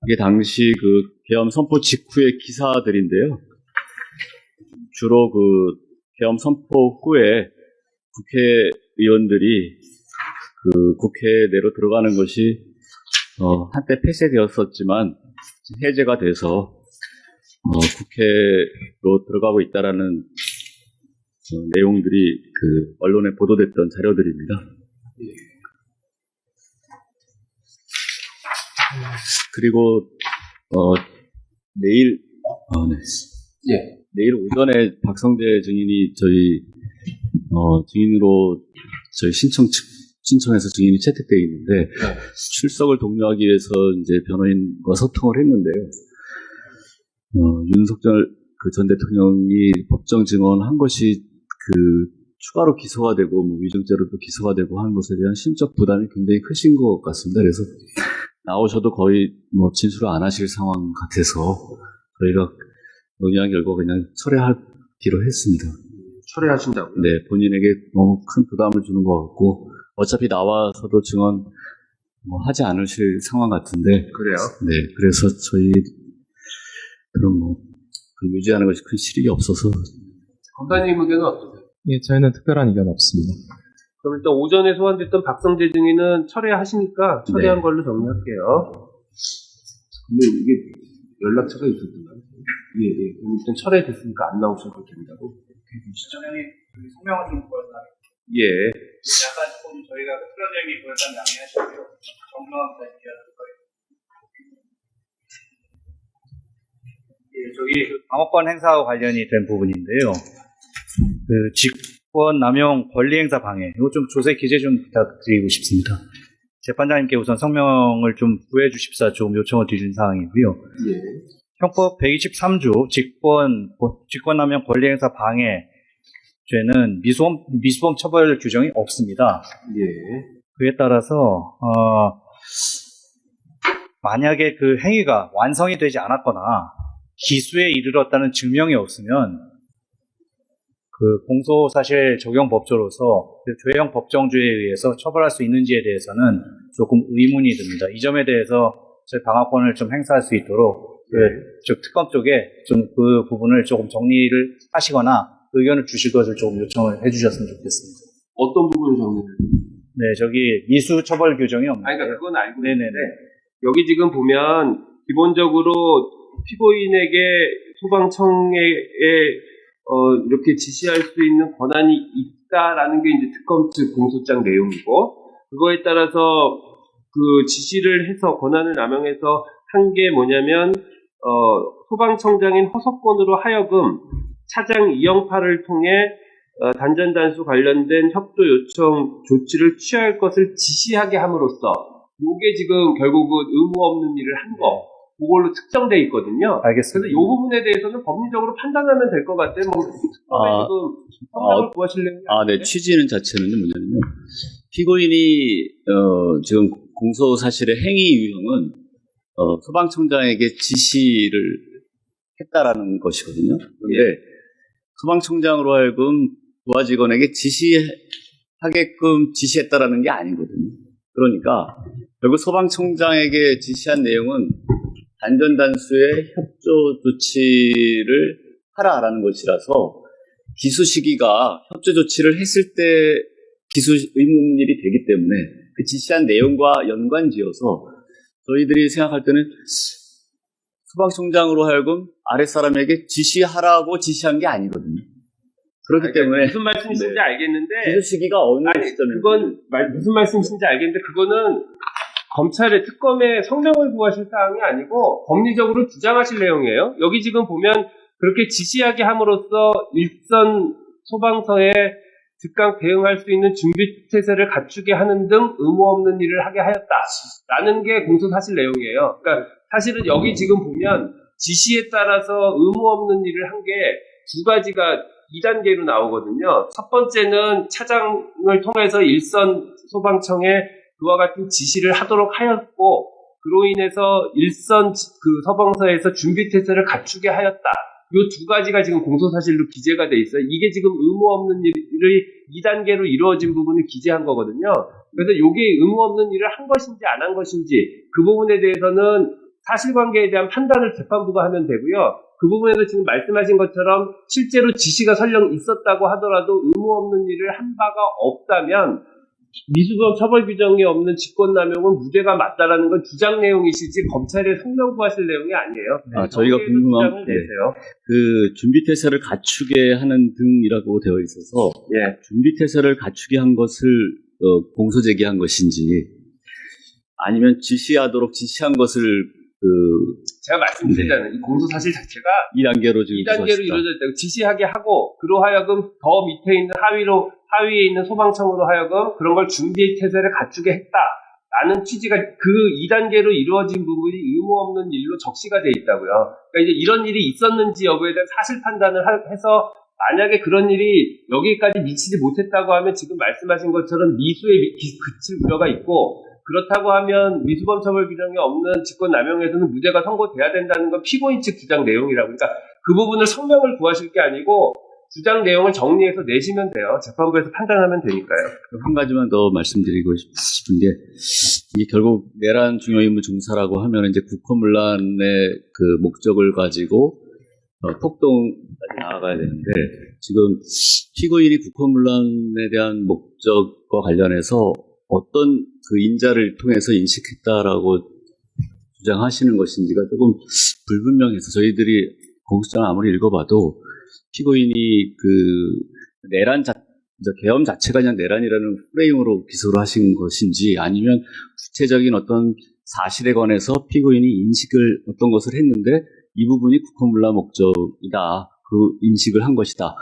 이게 당시 그 계엄 선포 직후의 기사들인데요. 주로 그 계엄 선포 후에 국회의원들이 그 국회 내로 들어가는 것이 한때 폐쇄되었었지만 해제가 돼서 국회로 들어가고 있다라는 내용들이 그 언론에 보도됐던 자료들입니다. 그리고 내일 내일 오전에 박성재 증인이 저희 증인으로 저희 신청해서 증인이 채택되어 있는데 출석을 독려하기 위해서 이제 변호인과 소통을 했는데요. 윤석열 그 전 대통령이 법정 증언한 것이 그 추가로 기소가 되고 위증죄로도 기소가 되고 하는 것에 대한 심적 부담이 굉장히 크신 것 같습니다. 그래서 나오셔도 거의 진술을 안 하실 상황 같아서 저희가 논의한 결과 그냥 철회하기로 했습니다. 철회하신다고요? 네, 본인에게 너무 큰 부담을 주는 것 같고 어차피 나와서도 증언 하지 않으실 상황 같은데. 그래요? 네, 그래서 저희 그럼 유지하는 것이 큰 실익이 없어서. 검사님 의견은 어떠세요? 예, 저희는 특별한 의견 없습니다. 그럼 일단 오전에 소환됐던 박성재 증인은 철회하시니까 철회한 걸로 정리할게요. 근데 이게 연락처가 있었구나. 예. 그럼 일단 철회됐으니까 안 나오셔도 된다고. 시청장님 성명을 좀 보여달라. 예. 약간 조금 저희가 흐트러져 있는 보여달라 양해하시고요. 정정합니다. 예, 저기 방어권 행사와 관련이 된 부분인데요. 그 직권 남용 권리 행사 방해. 이거 좀 조세 기재 좀 부탁드리고 싶습니다. 재판장님께 우선 성명을 좀 구해 주십사 좀 요청을 드린 사항이고요. 예. 형법 123조 직권 남용 권리 행사 방해 죄는 미수범 처벌 규정이 없습니다. 예. 그에 따라서 만약에 그 행위가 완성이 되지 않았거나 기수에 이르렀다는 증명이 없으면 그 공소사실 적용 법조로서 그 죄형 법정주의에 의해서 처벌할 수 있는지에 대해서는 조금 의문이 듭니다. 이 점에 대해서 저희 방어권을 좀 행사할 수 있도록 즉 특검 쪽에 좀 그 부분을 조금 정리를 하시거나 의견을 주실 것을 조금 요청을 해주셨으면 좋겠습니다. 어떤 부분을 정리해요? 네, 저기 미수 처벌 규정이 없는데. 아니, 그러니까 그건 알고 네네네. 있는데 여기 지금 보면 기본적으로 피고인에게 소방청에 이렇게 지시할 수 있는 권한이 있다라는 게 이제 특검 측 공소장 내용이고, 그거에 따라서 그 지시를 해서 권한을 남용해서 한 게 뭐냐면 소방청장인 허석권으로 하여금 차장 이영파를 통해 단전단수 관련된 협조 요청 조치를 취할 것을 지시하게 함으로써 이게 지금 결국은 의무 없는 일을 한 거, 그걸로 특정돼 있거든요. 알겠습니다. 그래서 이 부분에 대해서는 법리적으로 판단하면 될 것 같아요. 지금 성명을 구하실래요? 네. 취지는 자체는 뭐냐면요. 피고인이 지금 공소 사실의 행위 유형은 소방청장에게 지시를 했다라는 것이거든요. 그런데 소방청장으로 하여금 부하 직원에게 지시하게끔 지시했다라는 게 아니거든요. 그러니까 결국 소방청장에게 지시한 내용은 단전단수의 협조 조치를 하라라는 것이라서 기수 시기가 협조 조치를 했을 때 기수 의무 없는 일이 되기 때문에 그 지시한 내용과 연관지어서 저희들이 생각할 때는 소방청장으로 하여금 아랫사람에게 지시하라고 지시한 게 아니거든요. 그렇기 때문에 무슨 말씀이신지 알겠는데 기수 시기가 어느 시점인지 그건 무슨 말씀이신지 알겠는데 그거는 검찰의 특검에 성명을 구하실 사항이 아니고 법리적으로 주장하실 내용이에요. 여기 지금 보면 그렇게 지시하게 함으로써 일선 소방서에 즉각 대응할 수 있는 준비 태세를 갖추게 하는 등 의무 없는 일을 하게 하였다라는 게 공소사실 내용이에요. 그러니까 사실은 여기 지금 보면 지시에 따라서 의무 없는 일을 한 게 두 가지가 2단계로 나오거든요. 첫 번째는 차장을 통해서 일선 소방청에 그와 같은 지시를 하도록 하였고, 그로 인해서 일선 그 소방서에서 준비 태세를 갖추게 하였다. 이 두 가지가 지금 공소사실로 기재가 돼 있어요. 이게 지금 의무 없는 일이 2단계로 이루어진 부분을 기재한 거거든요. 그래서 이게 의무 없는 일을 한 것인지 안 한 것인지 그 부분에 대해서는 사실관계에 대한 판단을 재판부가 하면 되고요. 그 부분에서 지금 말씀하신 것처럼 실제로 지시가 설령 있었다고 하더라도 의무 없는 일을 한 바가 없다면 미수범 처벌 규정이 없는 직권남용은 무죄가 맞다라는 건 주장 내용이시지 검찰에 성명 구하실 내용이 아니에요. 저희가 궁금한 주장을 내세요. 그 준비태세를 갖추게 하는 등이라고 되어 있어서 예. 준비태세를 갖추게 한 것을 공소 제기한 것인지 아니면 지시한 것을 제가 말씀드리자면 이 공소 사실 자체가 2단계로 지금 2단계로 이루어져 있다고 지시하게 하고 그로하여금 더 밑에 있는 하위에 있는 소방청으로 하여금 그런 걸 준비 태세를 갖추게 했다라는 취지가 그 2단계로 이루어진 부분이 의무 없는 일로 적시가 돼 있다고요. 그러니까 이제 이런 일이 있었는지 여부에 대한 사실 판단을 해서 만약에 그런 일이 여기까지 미치지 못했다고 하면 지금 말씀하신 것처럼 미수에 그칠 우려가 있고 그렇다고 하면 미수범 처벌 규정이 없는 직권남용에서는 무죄가 선고돼야 된다는 건 피고인 측 주장 내용이라고. 그러니까 그 부분을 성명을 구하실 게 아니고 주장 내용을 정리해서 내시면 돼요. 재판부에서 판단하면 되니까요. 한 가지만 더 말씀드리고 싶은 게 이게 결국 내란 중요임무 중사라고 하면 이제 국헌문란의 그 목적을 가지고 폭동까지 나아가야 되는데 지금 피고인이 국헌문란에 대한 목적과 관련해서 어떤 그 인자를 통해서 인식했다라고 주장하시는 것인지가 조금 불분명해서 저희들이 공소장을 아무리 읽어봐도 피고인이 그 계엄 자체가 그냥 내란이라는 프레임으로 기소를 하신 것인지 아니면 구체적인 어떤 사실에 관해서 피고인이 인식을 어떤 것을 했는데 이 부분이 국헌문란 목적이다. 그 인식을 한 것이다.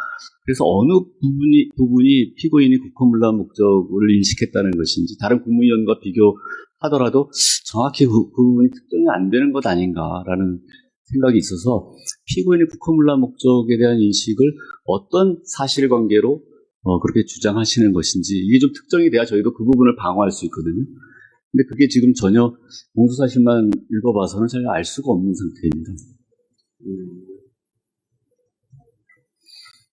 그래서 어느 부분이 피고인이 국헌문란 목적을 인식했다는 것인지 다른 국무위원과 비교하더라도 정확히 그 부분이 특정이 안 되는 것 아닌가라는 생각이 있어서 피고인이 국헌문란 목적에 대한 인식을 어떤 사실관계로 그렇게 주장하시는 것인지 이게 좀 특정이 돼야 저희도 그 부분을 방어할 수 있거든요. 근데 그게 지금 전혀 공소사실만 읽어봐서는 전혀 알 수가 없는 상태입니다.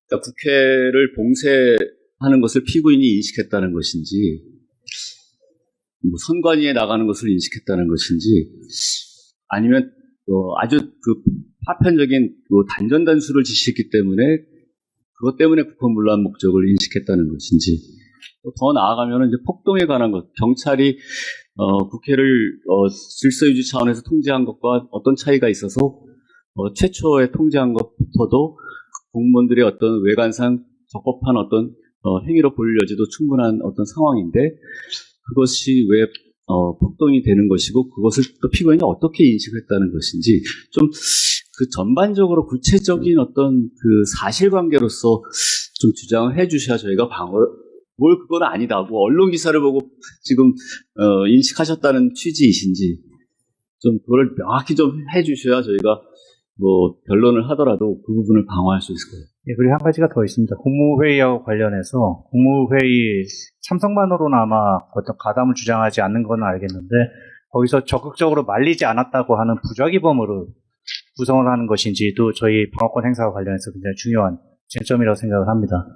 그러니까 국회를 봉쇄하는 것을 피고인이 인식했다는 것인지, 뭐 선관위에 나가는 것을 인식했다는 것인지, 아니면 아주 그 파편적인 단전 단수를 지시했기 때문에 그것 때문에 국헌문란 목적을 인식했다는 것인지, 더 나아가면 이제 폭동에 관한 것, 경찰이 국회를 질서 유지 차원에서 통제한 것과 어떤 차이가 있어서 최초에 통제한 것부터도 공무원들의 어떤 외관상 적법한 어떤 행위로 볼 여지도 충분한 어떤 상황인데 그것이 왜 폭동이 되는 것이고 그것을 또 피고인이 어떻게 인식했다는 것인지 좀 그 전반적으로 구체적인 어떤 그 사실관계로서 좀 주장을 해주셔야 저희가 뭘 그건 아니다. 뭐 언론 기사를 보고 지금 인식하셨다는 취지이신지 좀 그걸 명확히 좀 해주셔야 저희가 뭐 변론을 하더라도 그 부분을 방어할 수 있을 거예요. 예, 그리고 한 가지가 더 있습니다. 국무회의하고 관련해서 국무회의 참석만으로는 아마 어떤 가담을 주장하지 않는 건 알겠는데 거기서 적극적으로 말리지 않았다고 하는 부작위범으로 구성을 하는 것인지도 저희 방어권 행사와 관련해서 굉장히 중요한 쟁점이라고 생각을 합니다.